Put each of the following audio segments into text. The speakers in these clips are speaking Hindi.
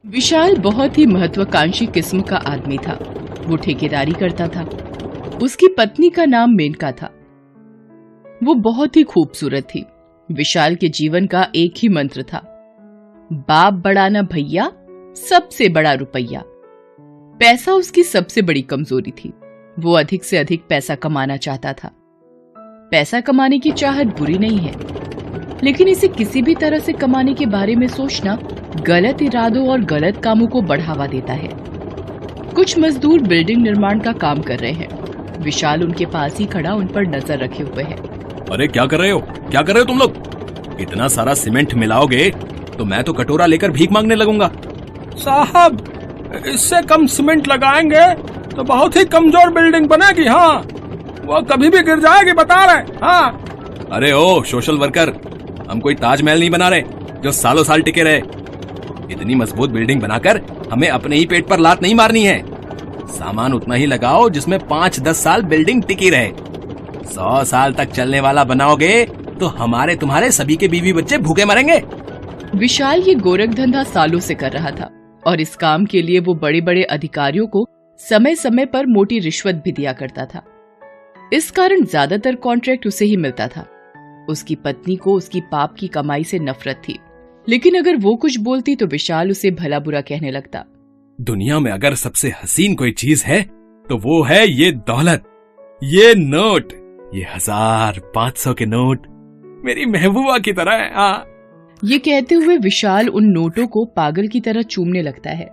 विशाल बहुत ही महत्वाकांक्षी किस्म का आदमी था। वो ठेकेदारी करता था। उसकी पत्नी का नाम मेनका था। वो बहुत ही खूबसूरत थी। विशाल के जीवन का एक ही मंत्र था, बाप बड़ा ना भैया, सबसे बड़ा रुपया। पैसा उसकी सबसे बड़ी कमजोरी थी। वो अधिक से अधिक पैसा कमाना चाहता था। पैसा कमाने की चाहत बुरी नहीं है, लेकिन इसे किसी भी तरह से कमाने के बारे में सोचना गलत इरादों और गलत कामों को बढ़ावा देता है। कुछ मजदूर बिल्डिंग निर्माण का काम कर रहे हैं। विशाल उनके पास ही खड़ा उन पर नजर रखे हुए है। अरे क्या कर रहे हो, क्या कर रहे हो तुम लोग? इतना सारा सीमेंट मिलाओगे तो मैं तो कटोरा लेकर भीख मांगने लगूंगा। साहब, इससे कम सीमेंट लगाएंगे तो बहुत ही कमजोर बिल्डिंग बनेगी। हाँ, वो कभी भी गिर जाएगी, बता रहे। हाँ। अरे ओ सोशल वर्कर, हम कोई ताजमहल नहीं बना रहे जो सालों साल टिके रहे। इतनी मजबूत बिल्डिंग बनाकर हमें अपने ही पेट पर लात नहीं मारनी है। सामान उतना ही लगाओ जिसमें 5-10 साल बिल्डिंग टिकी रहे। 100 साल तक चलने वाला बनाओगे तो हमारे तुम्हारे सभी के बीवी बच्चे भूखे मरेंगे। विशाल ये गोरख धंधा सालों से कर रहा था और इस काम के लिए वो बड़े बड़े अधिकारियों को समय समय पर मोटी रिश्वत भी दिया करता था। इस कारण ज्यादातर कॉन्ट्रैक्ट उसे ही मिलता था। उसकी पत्नी को उसकी पाप की कमाई से नफरत थी, लेकिन अगर वो कुछ बोलती तो विशाल उसे भला बुरा कहने लगता। दुनिया में अगर सबसे हसीन कोई चीज है तो वो है ये दौलत, ये नोट, ये 1000-500 के नोट मेरी महबूबा की तरह है। हाँ। ये कहते हुए विशाल उन नोटों को पागल की तरह चूमने लगता है।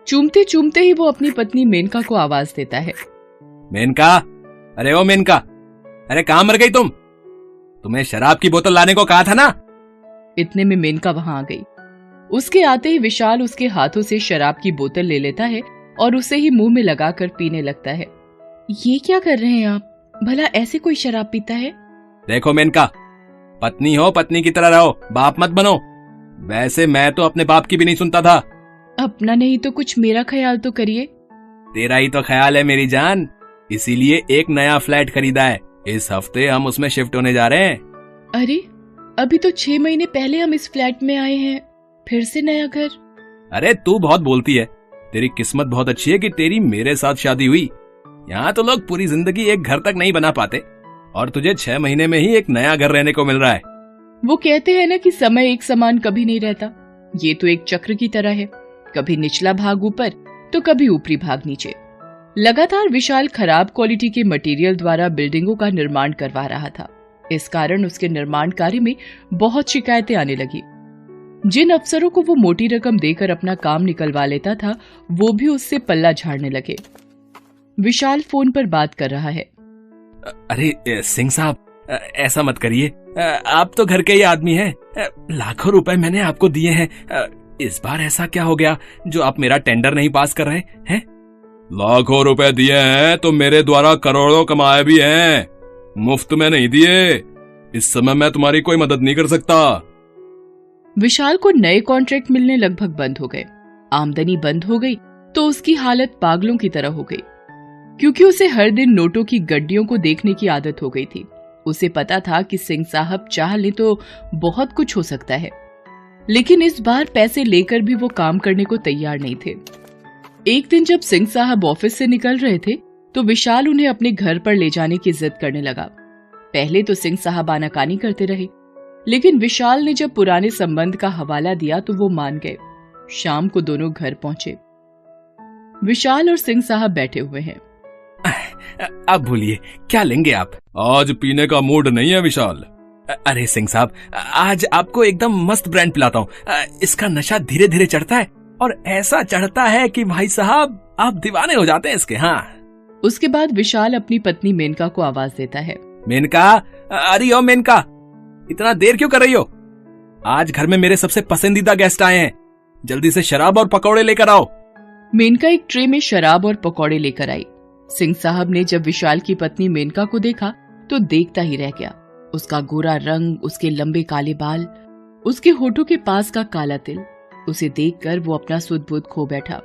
चूमते चूमते ही वो अपनी पत्नी मेनका को आवाज देता है। मेनका, अरे ओ मेनका, अरे कहाँ मर गई तुम? तुम्हें शराब की बोतल लाने को कहा था ना? इतने में मेनका वहां आ गई। उसके आते ही विशाल उसके हाथों से शराब की बोतल ले लेता है और उसे ही मुंह में लगाकर पीने लगता है। ये क्या कर रहे हैं आप? भला ऐसे कोई शराब पीता है? देखो मेनका, पत्नी हो पत्नी की तरह रहो, बाप मत बनो। वैसे मैं तो अपने बाप की भी नहीं सुनता था। अपना नहीं तो कुछ मेरा ख्याल तो करिए। तेरा ही तो ख्याल है मेरी जान, इसीलिए एक नया फ्लैट खरीदा है। इस हफ्ते हम उसमें शिफ्ट होने जा रहे हैं। अरे, अभी तो 6 महीने पहले हम इस फ्लैट में आए हैं, फिर से नया घर? अरे तू बहुत बोलती है। तेरी किस्मत बहुत अच्छी है कि तेरी मेरे साथ शादी हुई। यहाँ तो लोग पूरी जिंदगी एक घर तक नहीं बना पाते और तुझे 6 महीने में ही एक नया घर रहने को मिल रहा है। वो कहते हैं ना कि समय एक समान कभी नहीं रहता। ये तो एक चक्र की तरह है, कभी निचला भाग ऊपर तो कभी ऊपरी भाग नीचे। लगातार विशाल खराब क्वालिटी के मटेरियल द्वारा बिल्डिंगों का निर्माण करवा रहा था। इस कारण उसके निर्माण कार्य में बहुत शिकायतें आने लगी। जिन अफसरों को वो मोटी रकम देकर अपना काम निकलवा लेता था, वो भी उससे पल्ला झाड़ने लगे। विशाल फोन पर बात कर रहा है। अरे सिंह साहब, ऐसा मत करिए। आप तो घर के ही आदमी हैं। लाखों रुपए मैंने आपको दिए हैं। इस बार ऐसा क्या हो गया जो आप मेरा टेंडर नहीं पास कर रहे हैं? लाखों रुपए दिए हैं तो मेरे द्वारा करोड़ों कमाए भी हैं। मुफ्त में नहीं दिए। इस समय मैं तुम्हारी कोई मदद नहीं कर सकता। विशाल को नए कॉन्ट्रैक्ट मिलने लगभग बंद हो गए। आमदनी बंद हो गई तो उसकी हालत पागलों की तरह हो गई, क्योंकि उसे हर दिन नोटों की गड्डियों को देखने की आदत हो गई थी। उसे पता था कि सिंह साहब चाह ले तो बहुत कुछ हो सकता है, लेकिन इस बार पैसे लेकर भी वो काम करने को तैयार नहीं थे। एक दिन जब सिंह साहब ऑफिस से निकल रहे थे तो विशाल उन्हें अपने घर पर ले जाने की जिद करने लगा। पहले तो सिंह साहब आनाकानी करते रहे, लेकिन विशाल ने जब पुराने संबंध का हवाला दिया तो वो मान गए। शाम को दोनों घर पहुंचे। विशाल और सिंह साहब बैठे हुए हैं। अब बोलिए, क्या लेंगे आप? आज पीने का मूड नहीं है विशाल। अरे सिंह साहब, आज आपको एकदम मस्त ब्रांड पिलाता हूँ। इसका नशा धीरे धीरे चढ़ता है और ऐसा चढ़ता है कि भाई साहब आप दीवाने हो जाते हैं इसके। हाँ। उसके बाद विशाल अपनी पत्नी मेनका को आवाज देता है। मेनका, अरे ओ मेनका, इतना देर क्यों कर रही हो? आज घर में मेरे सबसे पसंदीदा गेस्ट आए हैं। जल्दी से शराब और पकौड़े लेकर आओ। मेनका एक ट्रे में शराब और पकौड़े लेकर आई। सिंह साहब ने जब विशाल की पत्नी मेनका को देखा तो देखता ही रह गया। उसका गोरा रंग, उसके लंबे काले बाल, उसके होठों के पास का काला तिल, उसे देखकर वो अपना सुध बुध खो बैठा।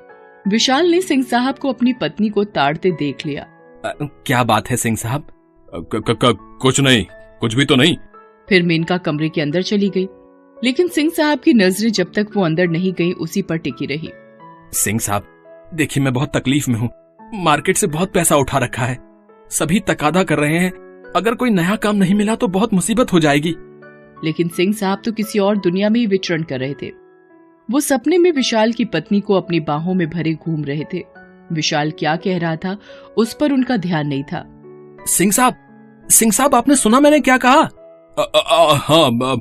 विशाल ने सिंह साहब को अपनी पत्नी को ताड़ते देख लिया। क्या बात है सिंह साहब? कुछ नहीं, कुछ भी तो नहीं। फिर मेनका कमरे के अंदर चली गई लेकिन सिंह साहब की नजरें जब तक वो अंदर नहीं गई उसी पर टिकी रही। सिंह साहब, देखिए मैं बहुत तकलीफ में हूँ। मार्केट से बहुत पैसा उठा रखा है, सभी तकादा कर रहे हैं। अगर कोई नया काम नहीं मिला तो बहुत मुसीबत हो जाएगी। लेकिन सिंह साहब तो किसी और दुनिया में ही विचरण कर रहे थे। वो सपने में विशाल की पत्नी को अपनी बाहों में भरे घूम रहे थे। विशाल क्या कह रहा था उस पर उनका ध्यान नहीं था। सिंह साहब, आपने सुना मैंने क्या कहा? हाँ,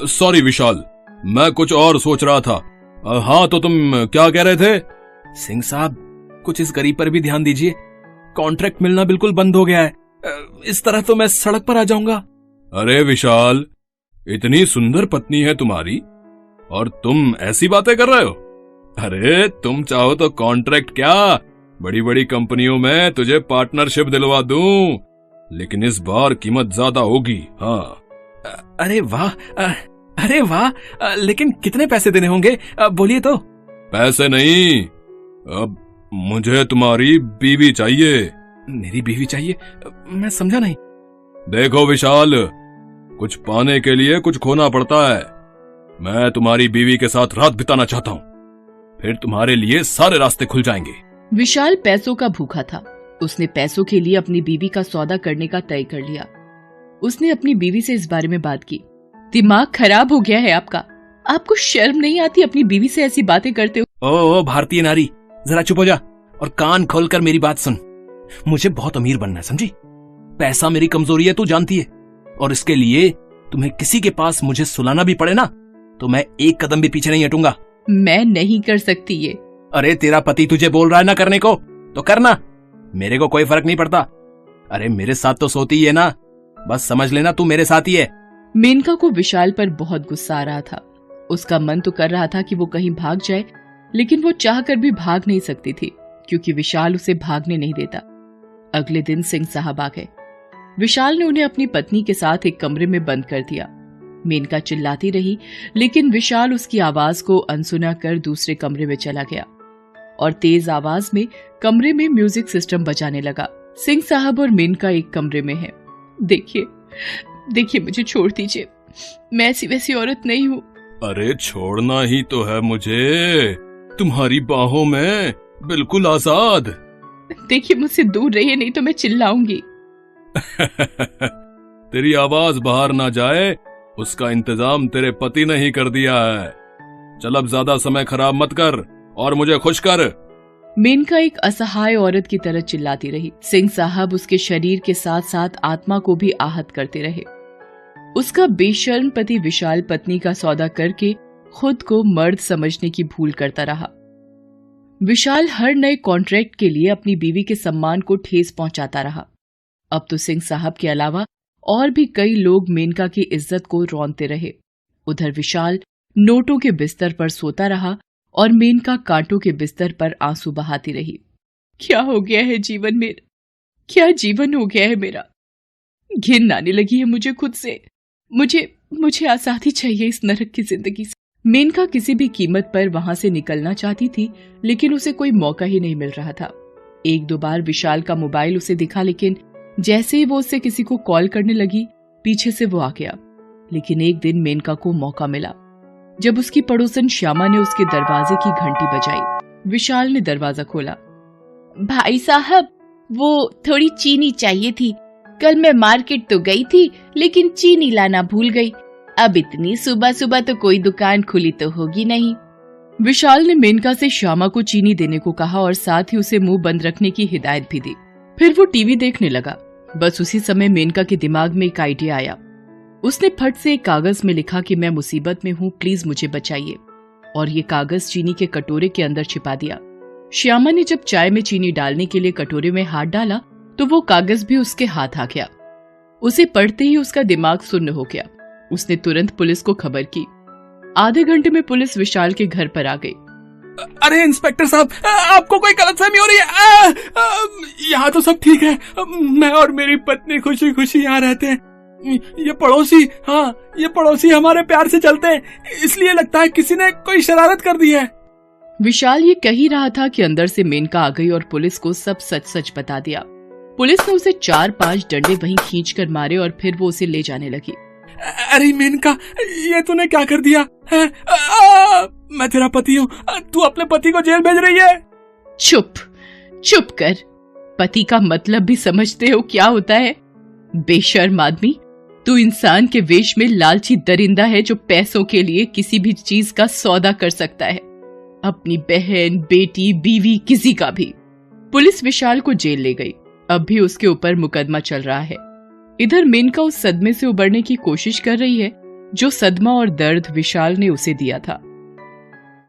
सॉरी विशाल, मैं कुछ और सोच रहा था। हाँ, तो तुम क्या कह रहे थे? सिंह साहब, कुछ इस गरीब पर भी ध्यान दीजिए। कॉन्ट्रैक्ट मिलना बिल्कुल बंद हो गया है। इस तरह तो मैं सड़क पर आ जाऊंगा। अरे विशाल, इतनी सुंदर पत्नी है तुम्हारी और तुम ऐसी बातें कर रहे हो? अरे तुम चाहो तो कॉन्ट्रैक्ट क्या, बड़ी बड़ी कंपनियों में तुझे पार्टनरशिप दिलवा दूं, लेकिन इस बार कीमत ज्यादा होगी। हाँ। अरे वाह, लेकिन कितने पैसे देने होंगे? बोलिए तो। पैसे नहीं, अब मुझे तुम्हारी बीवी चाहिए। मेरी बीवी चाहिए? मैं समझा नहीं। देखो विशाल, कुछ पाने के लिए कुछ खोना पड़ता है। मैं तुम्हारी बीवी के साथ रात बिताना चाहता हूँ, फिर तुम्हारे लिए सारे रास्ते खुल जाएंगे। विशाल पैसों का भूखा था। उसने पैसों के लिए अपनी बीवी का सौदा करने का तय कर लिया। उसने अपनी बीवी से इस बारे में बात की। दिमाग खराब हो गया है आपका? आपको शर्म नहीं आती अपनी बीवी से ऐसी बातें करते हो? ओ भारतीय नारी, जरा चुप हो जा और कान खोलकर मेरी बात सुन। मुझे बहुत अमीर बनना है, समझी? पैसा मेरी कमजोरी है, तू जानती है। और इसके लिए तुम्हें किसी के पास मुझे सुलाना भी पड़े ना, तो मैं एक कदम भी पीछे नहीं हटूंगा। मैं नहीं कर सकती ये। अरे तेरा पति तुझे बोल रहा है ना करने को, तो करना, मेरे को कोई फर्क नहीं पड़ता। अरे मेरे साथ तो सोती ही है ना, बस समझ लेना तू मेरे साथ ही है। मेनका को विशाल पर बहुत गुस्सा आ रहा था। उसका मन तो कर रहा था कि वो कहीं भाग जाए, लेकिन वो चाहकर भी भाग नहीं सकती थी क्योंकि विशाल उसे भागने नहीं देता। अगले दिन सिंह साहब आ गए। विशाल ने उन्हें अपनी पत्नी के साथ एक कमरे में बंद कर दिया। मेनका चिल्लाती रही, लेकिन विशाल उसकी आवाज को अनसुना कर दूसरे कमरे में चला गया और तेज आवाज में कमरे में म्यूजिक सिस्टम बजाने लगा। सिंह साहब और मेनका एक कमरे में हैं। देखिए मुझे छोड़ दीजिए, मैं ऐसी वैसी औरत नहीं हूँ। अरे छोड़ना ही तो है मुझे, तुम्हारी बाहों में बिल्कुल आजाद। देखिए मुझसे दूर रहिए, नहीं तो मैं चिल्लाऊंगी। तेरी आवाज बाहर ना जाए उसका इंतजाम तेरे पति ने ही कर दिया है। चल अब ज्यादा समय खराब मत कर और मुझे खुश कर। मेनका एक असहाय औरत की तरह चिल्लाती रही। सिंह साहब उसके शरीर के साथ साथ आत्मा को भी आहत करते रहे। उसका बेशर्म पति विशाल पत्नी का सौदा करके खुद को मर्द समझने की भूल करता रहा। विशाल हर नए कॉन्ट्रैक्ट के लिए अपनी बीवी के सम्मान को ठेस पहुंचाता रहा। अब तो सिंह साहब के अलावा और भी कई लोग मेनका की इज्जत को रौंदते रहे। उधर विशाल नोटों के बिस्तर पर सोता रहा और मेनका कांटों के बिस्तर पर आंसू बहाती रही। क्या हो गया है जीवन में, क्या जीवन हो गया है मेरा। घिन आने लगी है मुझे खुद से। मुझे आजादी चाहिए इस नरक की जिंदगी से। मेनका किसी भी कीमत पर वहां से निकलना चाहती थी, लेकिन उसे कोई मौका ही नहीं मिल रहा था। एक दो बार विशाल का मोबाइल उसे दिखा, लेकिन जैसे ही वो उससे किसी को कॉल करने लगी, पीछे से वो आ गया। लेकिन एक दिन मेनका को मौका मिला जब उसकी पड़ोसन श्यामा ने उसके दरवाजे की घंटी बजाई। विशाल ने दरवाजा खोला। भाई साहब, वो थोड़ी चीनी चाहिए थी। कल मैं मार्केट तो गई थी, लेकिन चीनी लाना भूल गई। अब इतनी सुबह सुबह तो कोई दुकान खुली तो होगी नहीं। विशाल ने मेनका से श्यामा को चीनी देने को कहा और साथ ही उसे मुंह बंद रखने की हिदायत भी दी। फिर वो टीवी देखने लगा। बस उसी समय मेनका के दिमाग में एक आइडिया आया। उसने फट से एक कागज में लिखा कि मैं मुसीबत में हूँ, प्लीज मुझे बचाइए, और ये कागज चीनी के कटोरे के अंदर छिपा दिया। श्यामा ने जब चाय में चीनी डालने के लिए कटोरे में हाथ डाला तो वो कागज भी उसके हाथ आ गया। उसे पढ़ते ही उसका दिमाग सुन्न हो गया। उसने तुरंत पुलिस को खबर की। आधे घंटे में पुलिस विशाल के घर पर आ गई। अरे इंस्पेक्टर साहब, आपको कोई गलतफहमी हो रही है। यहाँ तो सब ठीक है, मैं और मेरी पत्नी खुशी खुशी यहाँ रहते हैं। ये पड़ोसी हमारे प्यार से चलते हैं, इसलिए लगता है किसी ने कोई शरारत कर दी है। विशाल ये कह ही रहा था कि अंदर से मेनका आ गई और पुलिस को सब सच सच बता दिया। पुलिस ने उसे 4-5 डंडे वहीं खींचकर मारे और फिर वो उसे ले जाने लगी। अरे मेनका, ये तूने क्या कर दिया है? मैं तेरा पति हूँ, तू अपने पति को जेल भेज रही है? चुप चुप कर। पति का मतलब भी समझते हो क्या होता है? बेशर्म आदमी, तू इंसान के वेश में लालची दरिंदा है जो पैसों के लिए किसी भी चीज का सौदा कर सकता है, अपनी बहन, बेटी, बीवी, किसी का भी। पुलिस विशाल को जेल ले गई। अब भी उसके ऊपर मुकदमा चल रहा है। इधर मेनका उस सदमे से उबरने की कोशिश कर रही है जो सदमा और दर्द विशाल ने उसे दिया था।